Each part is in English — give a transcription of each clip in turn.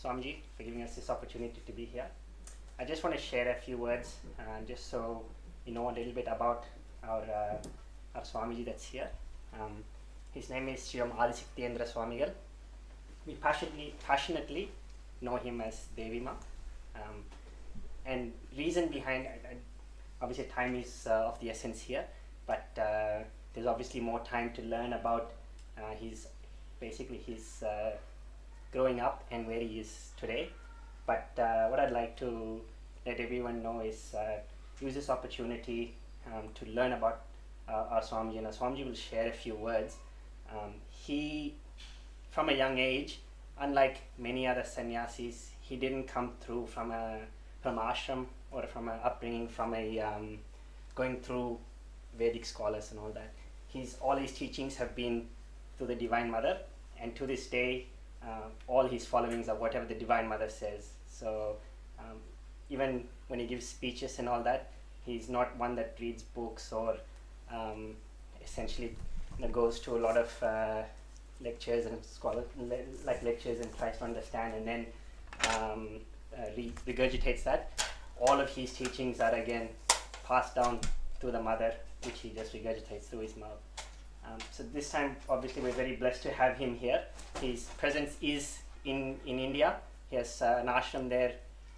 Swamiji, for giving us this opportunity to be here. I just want to share a few words, just so you know a little bit about our Swamiji that's here. His name is Sri Adishaktiendra Swamigal. We passionately know him as DeviAmma. And reason behind, obviously time is of the essence here, but there's obviously more time to learn about his growing up and where he is today. But what I'd like to let everyone know is use this opportunity to learn about our Swamiji, and our Swamiji will share a few words. He, from a young age, unlike many other sannyasis, he didn't come through from ashram or from an upbringing from going through Vedic scholars and all that. All his teachings have been to the Divine Mother, and to this day, all his followings are whatever the Divine Mother says. So even when he gives speeches and all that, he's not one that reads books or essentially goes to a lot of lectures and lectures and tries to understand and then regurgitates that. All of his teachings are again passed down to the mother, which he just regurgitates through his mouth. So this time, obviously, we're very blessed to have him here. His presence is in India. He has an ashram there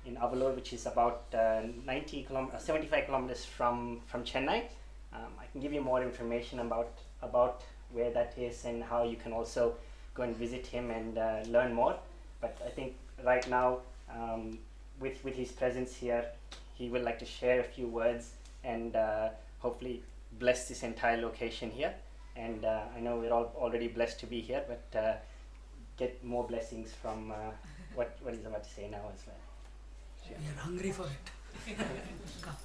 in Avalur, which is about 75 kilometers from Chennai. I can give you more information about where that is and how you can also go and visit him and learn more. But I think right now, with his presence here, he would like to share a few words and hopefully bless this entire location here. And I know we're all already blessed to be here, but get more blessings from what he's about to say now as well. Sure. We are hungry for it. Come.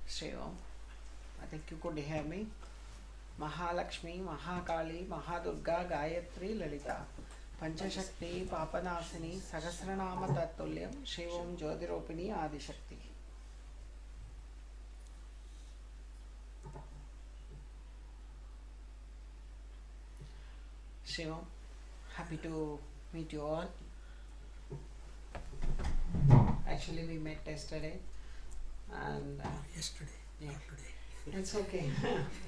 Shree, I think you could hear me. Mahalakshmi, Mahakali, Mahadurga, Gayatri, Lalita, Panchashakti, Papanasini, Sahasranama Tattulya, Shree Om Jyotiropini, Adishakti. Shree Om, happy to meet you all. Actually, we met yesterday. And yesterday, yeah, not today. It's okay.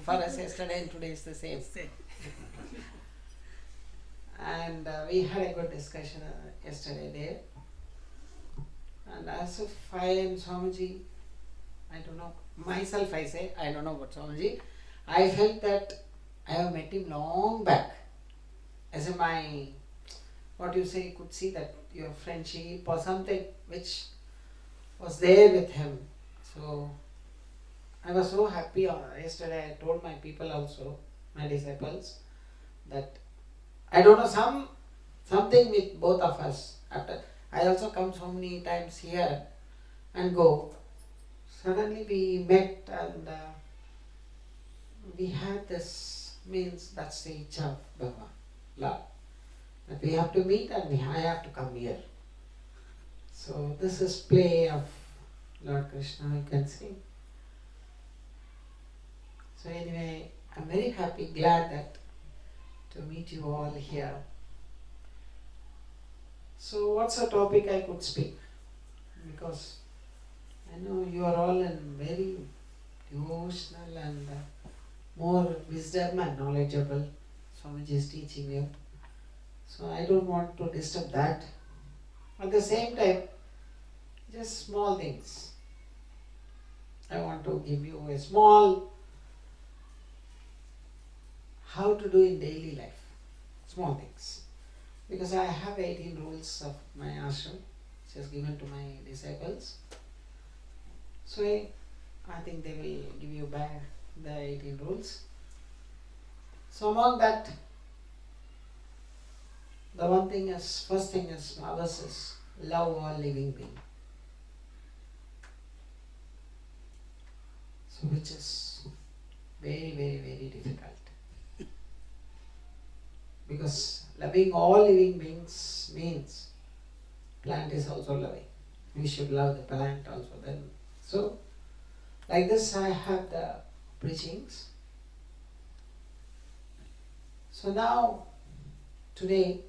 For us, yesterday and today is the same. And we had a good discussion yesterday there. And as if I am Swamiji, I don't know, myself I say, I don't know what Swamiji, I felt that I have met him long back. As in my, what you say, you could see that your friendship or something which was there with him. So I was so happy. Yesterday I told my people also, my disciples, that I don't know, something with both of us. After I also come so many times here and go. Suddenly we met and we had this, means that's the Icha of Baba, love. That we have to meet and I have to come here. So this is play of Lord Krishna, you can see. So anyway, I'm very happy, glad that to meet you all here. So what's the topic I could speak? Because I know you are all in very devotional and more wisdom and knowledgeable. Swamiji is teaching you. So I don't want to disturb that. At the same time, just small things. I want to give you a small how to do in daily life. Small things. Because I have 18 rules of my ashram, which is given to my disciples. So I think they will give you back the 18 rules. So among that, the one thing is, first thing is ours is love all living beings. So which is very, very, very difficult. Because loving all living beings means plant is also loving. We should love the plant also then. So like this I have the preachings. So now today,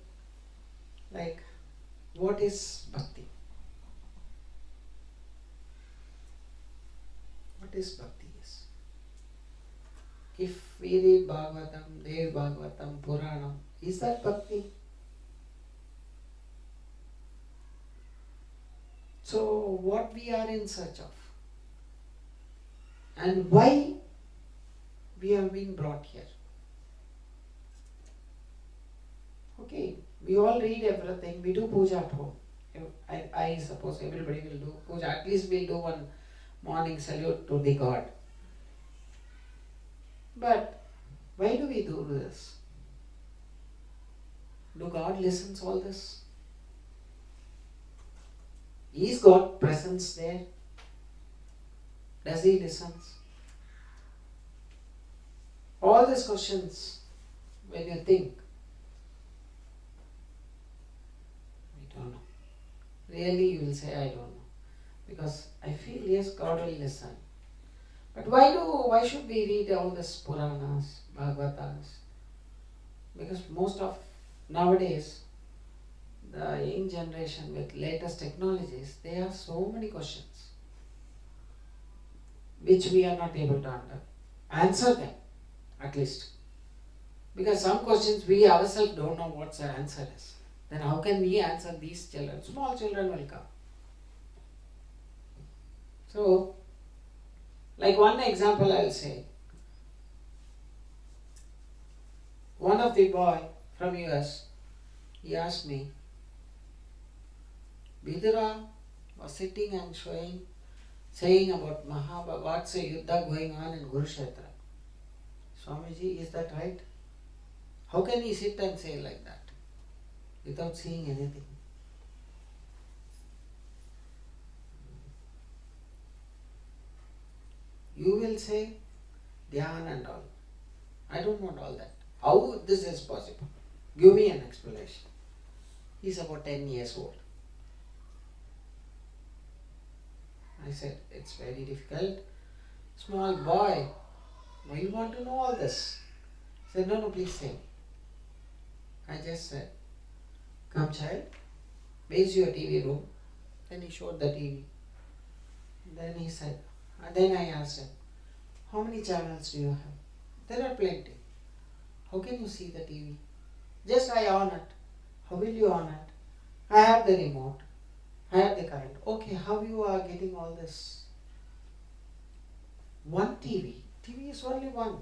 like, what is Bhakti? What is Bhakti is? If we read Bhagavatam, DeviAmma, Puranam, is that Bhakti? So what we are in search of? And why we have been brought here? Okay, we all read everything, we do puja at home. I suppose everybody will do puja. At least we'll do one morning salute to the God. But why do we do this? Do God listens all this? Is God presence there? Does He listens? All these questions, when you think, we don't know. Really you will say, I don't know. Because I feel, yes, God will listen. But why should we read all this Puranas, Bhagavatas? Because most of nowadays, the young generation with latest technologies, they have so many questions which we are not able to answer them, at least. Because some questions we ourselves don't know what the answer is. Then how can we answer these children? Small children will come. So, like one example I'll say. One of the boy from US, he asked me, Vidura was sitting and saying about Mahabharata, what's a yuddha going on in Kurukshetra. Swamiji, is that right? How can he sit and say like that without seeing anything? You will say Dhyan and all. I don't want all that. How this is possible? Give me an explanation. He's about 10 years old. I said, it's very difficult. Small boy, why you want to know all this? He said, no, please say. I just said, come child, where's your TV room? Then he showed the TV. Then he said, and then I asked him, how many channels do you have? There are plenty. How can you see the TV? Just I on it. How will you on it? I have the remote. I have the current. Okay, how you are getting all this? One TV. TV is only one.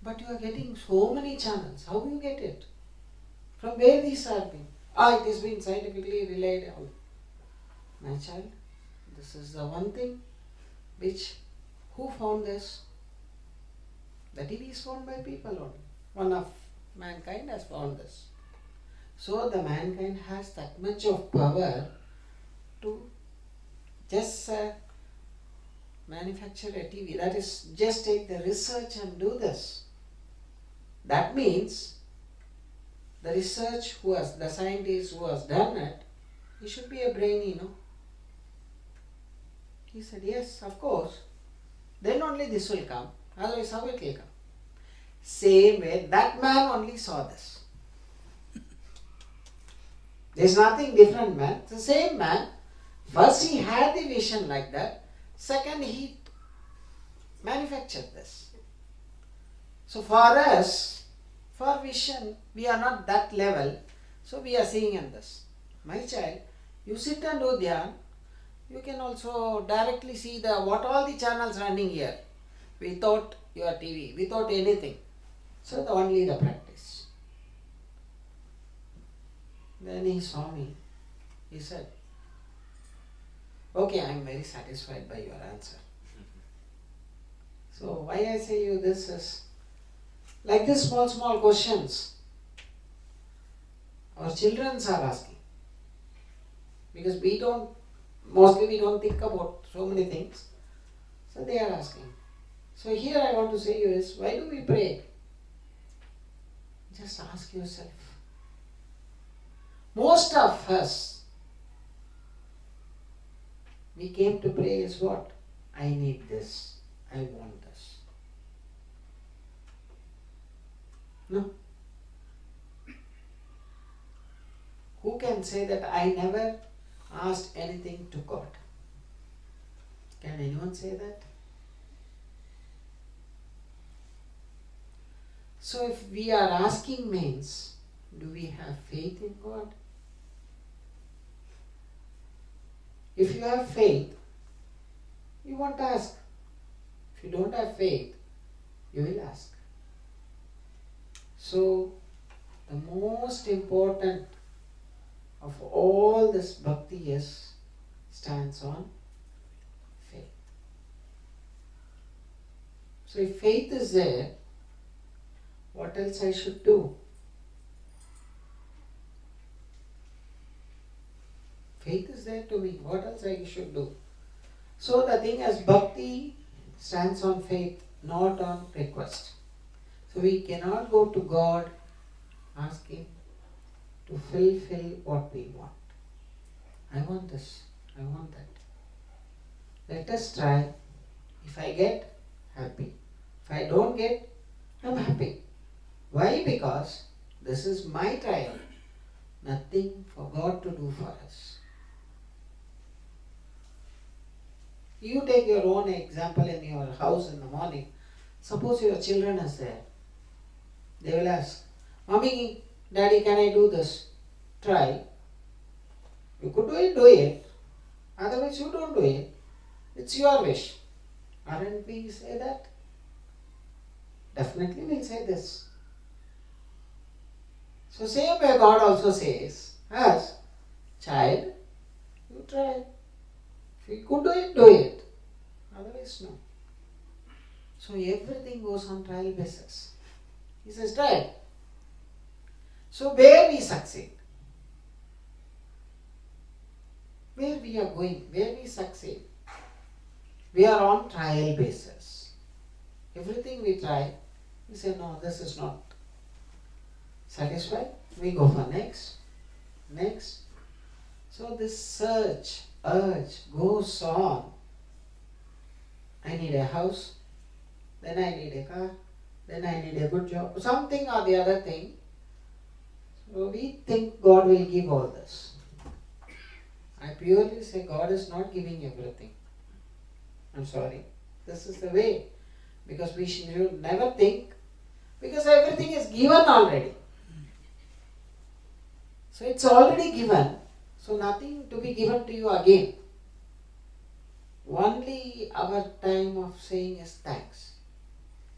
But you are getting so many channels. How do you get it? From where these are being? It has been scientifically relied on. My child, this is the one thing which, who found this? The TV is found by people only. One of mankind has found this. So the mankind has that much of power to just manufacture a TV. That is, just take the research and do this. That means the research the scientist who has done it, he should be a brainy, no? He said, yes, of course. Then only this will come. Otherwise, how it will come? Same way, that man only saw this. There's nothing different, man. It's the same man. First, he had the vision like that. Second, he manufactured this. So, for us, for vision, we are not that level. So, we are seeing in this. My child, you sit and do dhyan. You can also directly see what all the channels running here without your TV, without anything. So, only the practice. Then he saw me. He said, okay, I am very satisfied by your answer. So, why I say you this is, like this small questions, our children are asking. Because mostly we don't think about so many things. So they are asking. So here I want to say you is, why do we pray? Just ask yourself. Most of us, we came to pray is what? I need this. I want this. No? Who can say that I never asked anything to God? Can anyone say that? So if we are asking means, do we have faith in God? If you have faith, you won't ask. If you don't have faith, you will ask. So the most important of all this bhakti stands on faith. So if faith is there, what else I should do? Faith is there to me. What else I should do? So the thing is, bhakti stands on faith, not on request. So we cannot go to God asking to fulfill what we want. I want this. I want that. Let us try. If I get, happy. If I don't get, I'm happy. Why? Because this is my trial. Nothing for God to do for us. You take your own example in your house in the morning. Suppose your children are there. They will ask, Mommy, Daddy, can I do this? Try. You could do it. Otherwise you don't do it. It's your wish. Aren't we say that? Definitely we'll say this. So same way God also says, as child, you try. If you could do it. Otherwise no. So everything goes on trial basis. He says try. So where we succeed, where we are going, where we succeed, we are on trial basis. Everything we try, we say no, this is not satisfied. We go for next. So this search, urge goes on. I need a house, then I need a car, then I need a good job, something or the other thing. So we think God will give all this. I purely say God is not giving everything. I'm sorry. This is the way. Because we should never think, because everything is given already. So it's already given, so nothing to be given to you again. Only our time of saying is thanks.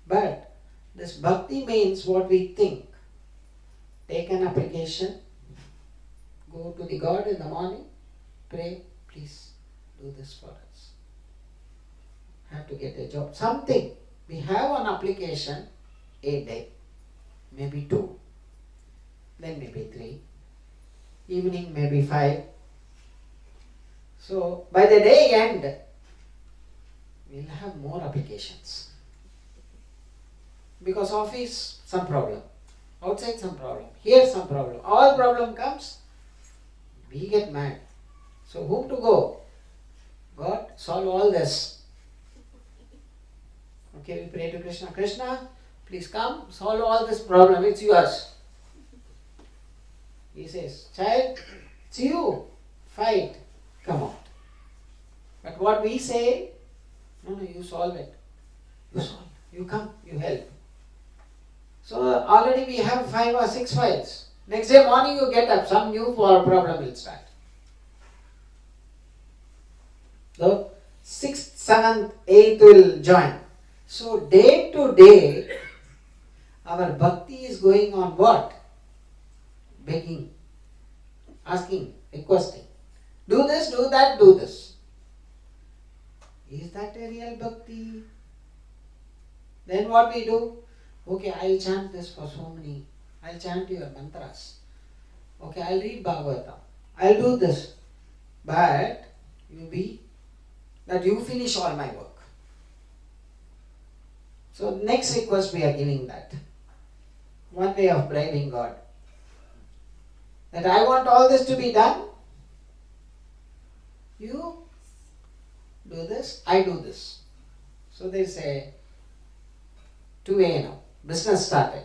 But this bhakti means what we think. Take an application, go to the God in the morning, pray, please do this for us. Have to get a job. Something. We have an application a day, maybe 2, then maybe 3, evening maybe 5. So by the day end, we'll have more applications. Because office, some problem. Outside, some problem. Here, some problem. All problem comes, we get mad. So whom to go? God, solve all this. Okay, we pray to Krishna. Krishna, please come, solve all this problem. It's yours. He says, child, it's you. Fight. Come out. But what we say, no, you solve it. You solve. You come, you help. So already we have 5 or 6 files. Next day morning you get up, some new problem will start. So 6th, 7th, 8th will join. So day to day, our bhakti is going on what? Begging, asking, requesting. Do this, do that, do this. Is that a real bhakti? Then what we do? Okay, I'll chant this for so many. I'll chant your mantras. Okay, I'll read Bhagavatam. I'll do this. but you finish all my work. So next request we are giving that. One way of bribing God. That I want all this to be done. You do this, I do this. So they say, 2A now, business started.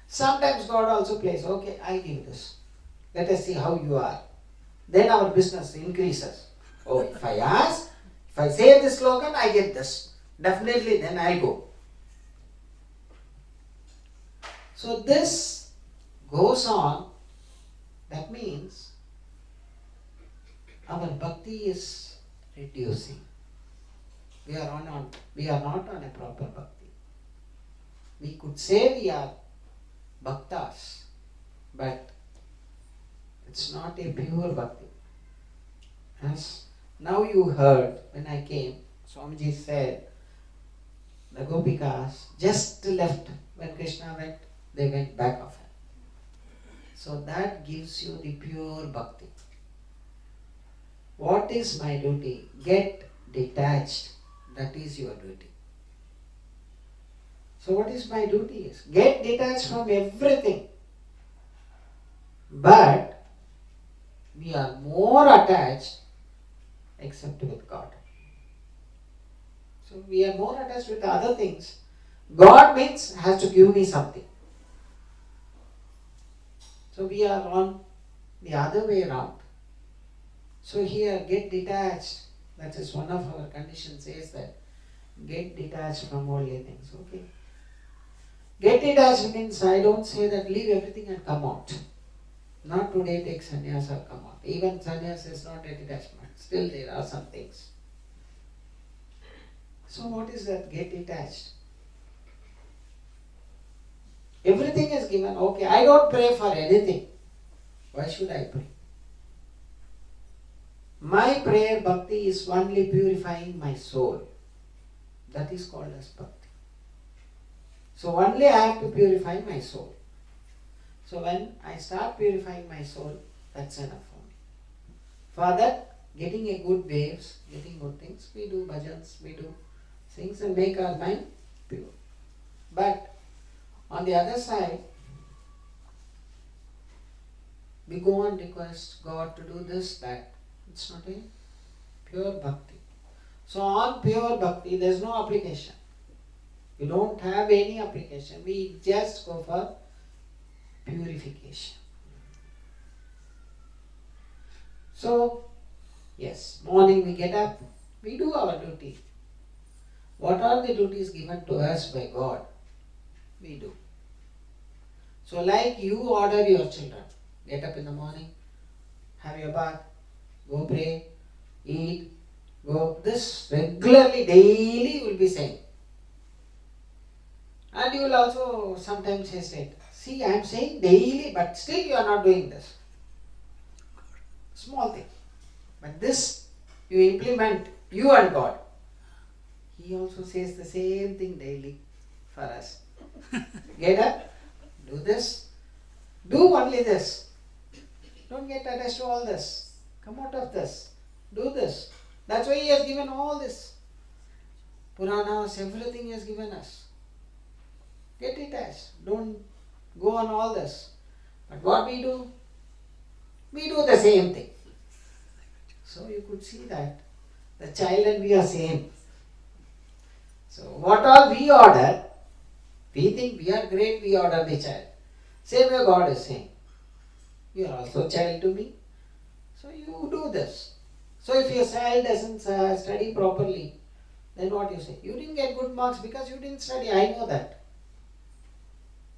Sometimes God also plays, okay, I give this. Let us see how you are. Then our business increases. Oh, if I say this slogan, I get this. Definitely, then I'll go. So this goes on. That means our bhakti is reducing. We are not on a proper bhakti. We could say we are bhaktas, but it's not a pure bhakti. As now you heard when I came, Swamiji said, the Gopikas just left when Krishna went, they went back of him. So that gives you the pure bhakti. What is my duty? Get detached. That is your duty. So what is my duty? Is get detached from everything. But we are more attached except with God. So we are more attached with other things. God means has to give me something. So we are on the other way around. So here, get detached. That is one of our conditions, says that get detached from worldly things. Okay. Get detached means I don't say that leave everything and come out. Not today take sannyas or come out. Even sannyas is not a detachment. Still there are some things. So what is that? Get detached. Everything is given. Okay, I don't pray for anything. Why should I pray? My prayer, bhakti, is only purifying my soul. That is called as bhakti. So only I have to purify my soul. So when I start purifying my soul, that's enough for me. For that, getting a good waves, getting good things, we do bhajans, we do things and make our mind pure. But on the other side, we go and request God to do this, that. It's not a pure bhakti. So on pure bhakti, there is no application. We don't have any application. We just go for purification. So, yes, morning we get up, we do our duty. What are the duties given to us by God? We do. So like you order your children, get up in the morning, have your bath, go pray, eat, go. This regularly, daily you will be saying. And you will also sometimes hesitate. See, I am saying daily, but still you are not doing this. Small thing. But this you implement, you and God. He also says the same thing daily for us. Get up, do this, do only this. Don't get attached to all this. Come out of this. Do this. That's why He has given all this. Puranas, everything He has given us. Get detached. Don't go on all this. But what we do? We do the same thing. So you could see that the child and we are same. So what all we order, we think we are great, we order the child. Same way God is saying. You are also a child to me. So you do this. So if your child doesn't study properly, then what you say? You didn't get good marks because you didn't study. I know that.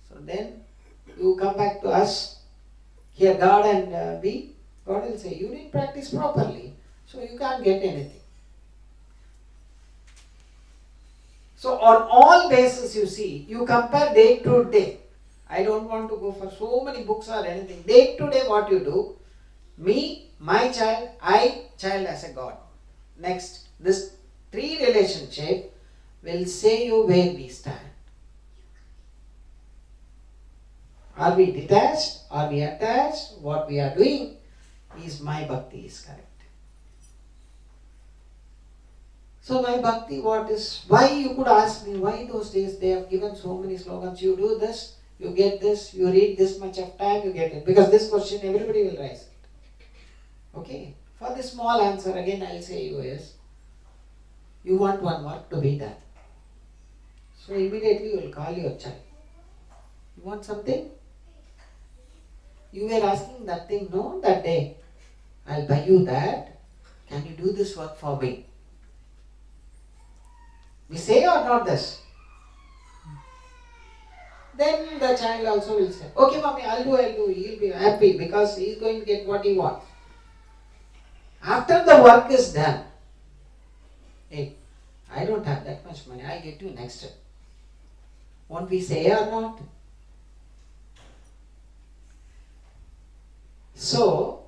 So then you come back to us. Here God and we, God will say, you didn't practice properly. So you can't get anything. So on all bases you see, you compare day to day. I don't want to go for so many books or anything. Day to day what you do, me, my child, I, child as a God. Next, this three relationship will say you where we stand. Are we detached? Are we attached? What we are doing? is my bhakti is correct. So my bhakti, why you could ask me, why those days they have given so many slogans, you do this, you get this, you read this much of time, you get it. Because this question everybody will raise it. Okay, for this small answer again I will say you is, you want one work to be done. So immediately you will call your child. You want something? You were asking that thing, no, that day. I'll buy you that. Can you do this work for me? We say or not this? Then the child also will say, okay mommy, I'll do. He'll be happy because he's going to get what he wants. After the work is done, hey, I don't have that much money, I'll get you next time. Won't we say or not? So,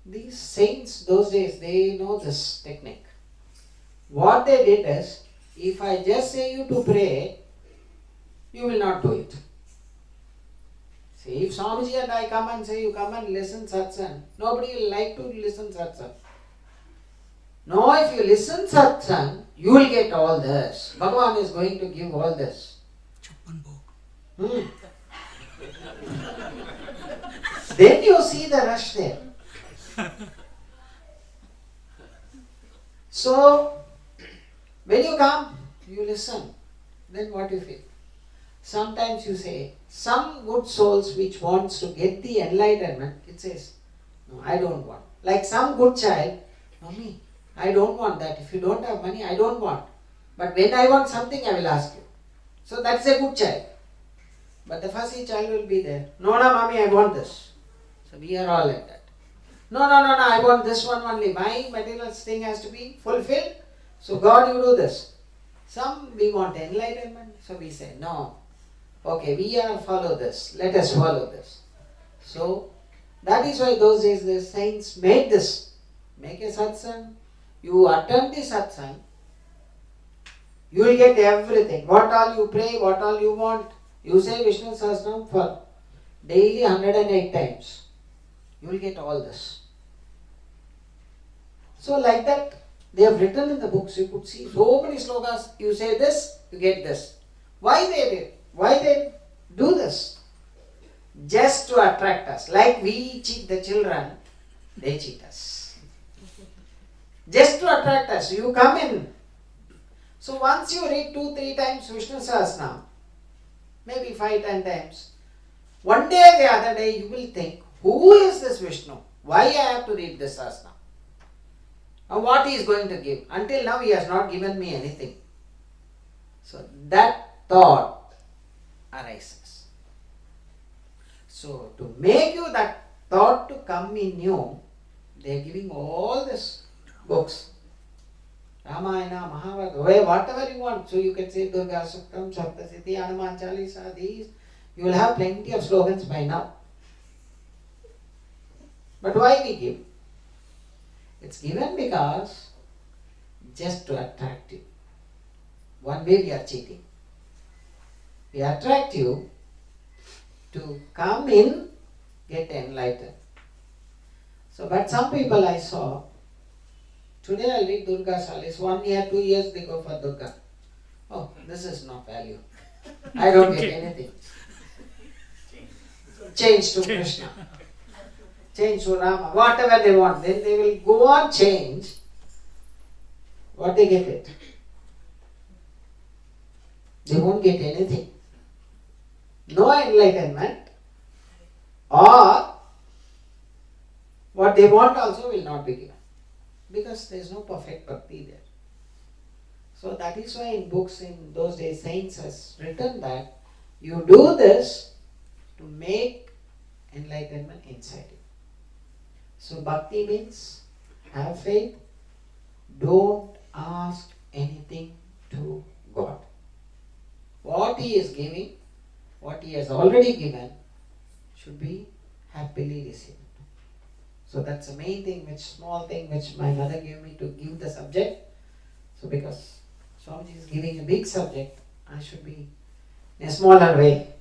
these saints those days, they know this technique. What they did is, if I just say you to pray, you will not do it. See, if Swamiji and I come and say you come and listen satsang, nobody will like to listen satsang. No, if you listen satsang, you will get all this. Bhagavan is going to give all this. Then you see the rush there. So, when you come, you listen. Then what you feel? Sometimes you say, some good souls which wants to get the enlightenment, it says, no, I don't want. Like some good child, mommy, I don't want that. If you don't have money, I don't want. But when I want something, I will ask you. So that's a good child. But the fussy child will be there. No, mommy, I want this. So we are all like that. No, I want this one only. My material thing has to be fulfilled. So God, you do this. Some we want enlightenment. So we say, no. Okay, we are follow this. Let us follow this. So that is why those days the saints made this. Make a satsang. You attend the satsang. You will get everything. What all you pray, what all you want. You say Vishnu Sahasranam for daily 108 times. You will get all this. So like that, they have written in the books. You could see so many slokas. You say this, you get this. Why they do this? Just to attract us. Like we cheat the children, they cheat us. Just to attract us. You come in. So once you read 2-3 times Vishnu Sahasranam, maybe 5-10 times, one day or the other day you will think, who is this Vishnu? Why I have to read this Sahasranam? And what he is going to give? Until now he has not given me anything. So that thought arises. So to make you that thought to come in you, they are giving all these books. Ramayana, Mahabharata, whatever you want. So you can say Durga Suktam, Saptasiti, Hanuman Chalisa, these. You will have plenty of slogans by now. But why we give? It's given because just to attract you. One way we are cheating. We attract you to come in, get enlightened. So, but some people I saw, today I'll read Durga Salis, 1 year, 2 years they go for Durga. Oh, this is not value. I don't get anything. Change to Krishna. Change to Rama. Whatever they want. Then they will go on change. What they get it? They won't get anything. No enlightenment. Or what they want also will not be given. Because there is no perfect bhakti there. So that is why in books in those days, saints has written that you do this to make enlightenment inside you. So bhakti means have faith, don't ask anything to God. What He is giving, what He has already given, should be happily received. So that's the main thing, small thing which my mother gave me to give the subject. So because Swamiji is giving a big subject, I should be in a smaller way.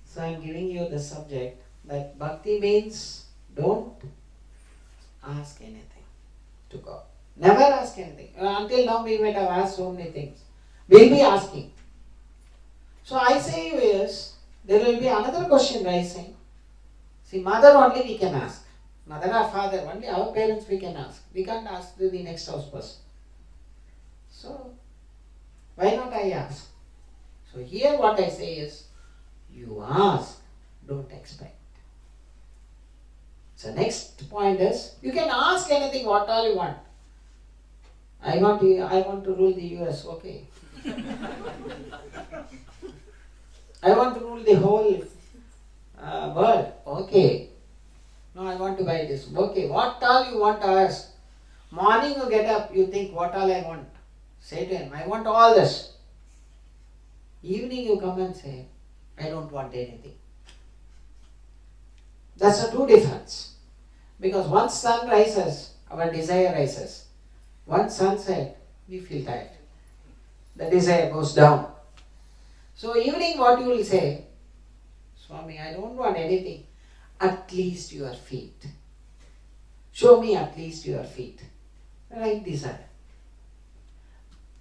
So I am giving you the subject that bhakti means Don't ask anything to God. Never ask anything. Until now we might have asked so many things. We'll be asking. So I say you is, there will be another question rising. See, mother only we can ask. Mother or father, only our parents we can ask. We can't ask the next house person. So, why not I ask? So here what I say is, you ask, don't expect. So next point is, you can ask anything, what all you want. I want to rule the US, okay. I want to rule the whole world, okay. No, I want to buy this, okay. What all you want to ask? Morning you get up, you think, what all I want? Say to him, I want all this. Evening you come and say, I don't want anything. That's a true difference. Because once sun rises, our desire rises. Once sunset, we feel tired. The desire goes down. So evening what you will say? Swami, I don't want anything. At least your feet. Show me at least your feet. Right desire.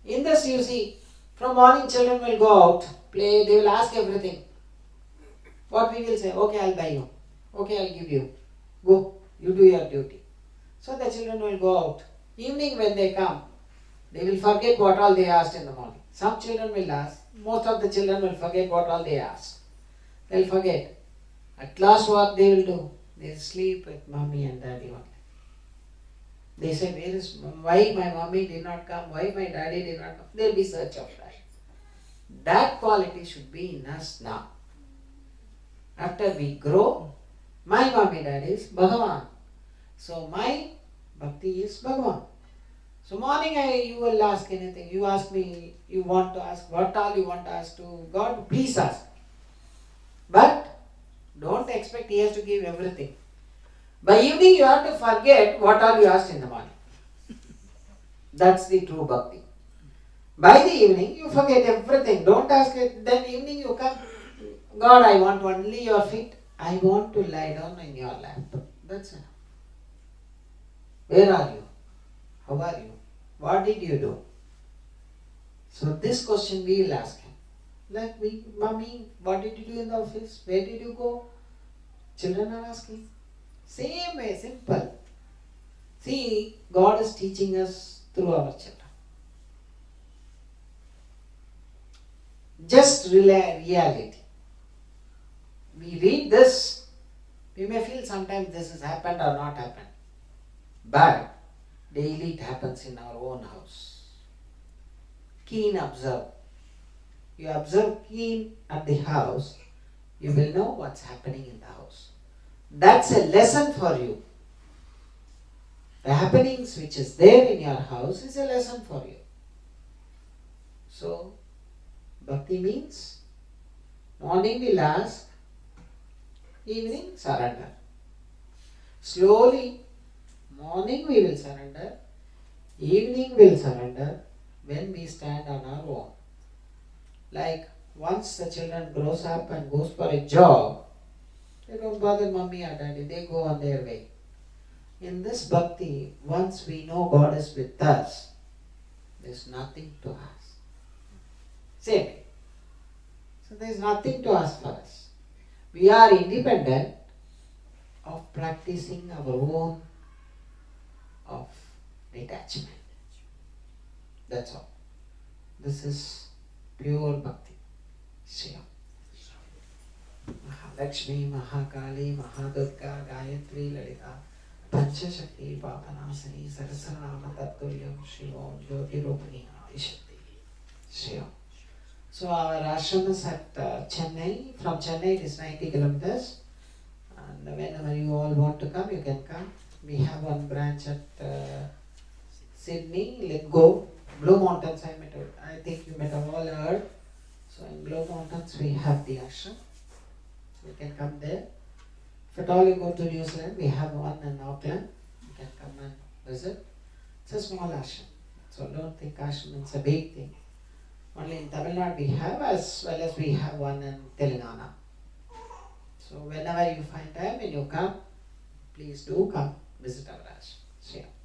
In this you see, from morning children will go out, play, they will ask everything. What we will say? Okay, I'll buy you. Okay, I'll give you. Go, you do your duty. So the children will go out. Evening when they come, they will forget what all they asked in the morning. Some children will ask, most of the children will forget what all they asked. They'll forget. At last what they will do? They'll sleep with mommy and daddy only. They say, why my mommy did not come? Why my daddy did not come? They'll be search of that. That quality should be in us now. After we grow, my mommy daddy is Bhagavan. So my Bhakti is Bhagavan. So morning you will ask anything. You ask me, you want to ask, what all you want to ask to God, please ask. But don't expect He has to give everything. By evening you have to forget what all you asked in the morning. That's the true Bhakti. By the evening you forget everything. Don't ask it. Then evening you come, God, I want only your feet. I want to lie down in your lap. That's enough. Where are you? How are you? What did you do? So this question we will ask him. Like me, mommy, what did you do in the office? Where did you go? Children are asking. Same way, simple. See, God is teaching us through our children. Just reality. We read this, we may feel sometimes this has happened or not happened. But daily it happens in our own house. Keen observe. You observe keen at the house, you will know what's happening in the house. That's a lesson for you. The happenings which is there in your house is a lesson for you. So, Bhakti means morning will ask, evening surrender. Slowly, morning we will surrender, evening will surrender when we stand on our own. Like once the children grows up and goes for a job, they don't bother mommy or daddy, they go on their way. In this Bhakti, once we know God is with us, there's nothing to ask. Same way. So there's nothing to ask for us. We are independent of practicing our own of detachment. That's all. This is pure Bhakti. Shree. Mahalakshmi, Mahakali, Mahadurga, Gayatri, Lalita, Panchashakti, Papanasani, Sarasranama, Tatturyam, Shri Om, Jyoti Rupani, Adishakti. Shree. So our ashram is at Chennai. From Chennai it is 90 kilometers. And whenever you all want to come, you can come. We have one branch at Sydney. Let go. Blue Mountains, I think you might have all heard. So in Blue Mountains we have the ashram. You can come there. If at all you go to New Zealand, we have one in Auckland. You can come and visit. It's a small ashram. So don't think ashram is a big thing. Only in Tamil Nadu we have, as well as we have one in Telangana. So whenever you find time, when you come, please do come visit our ashram.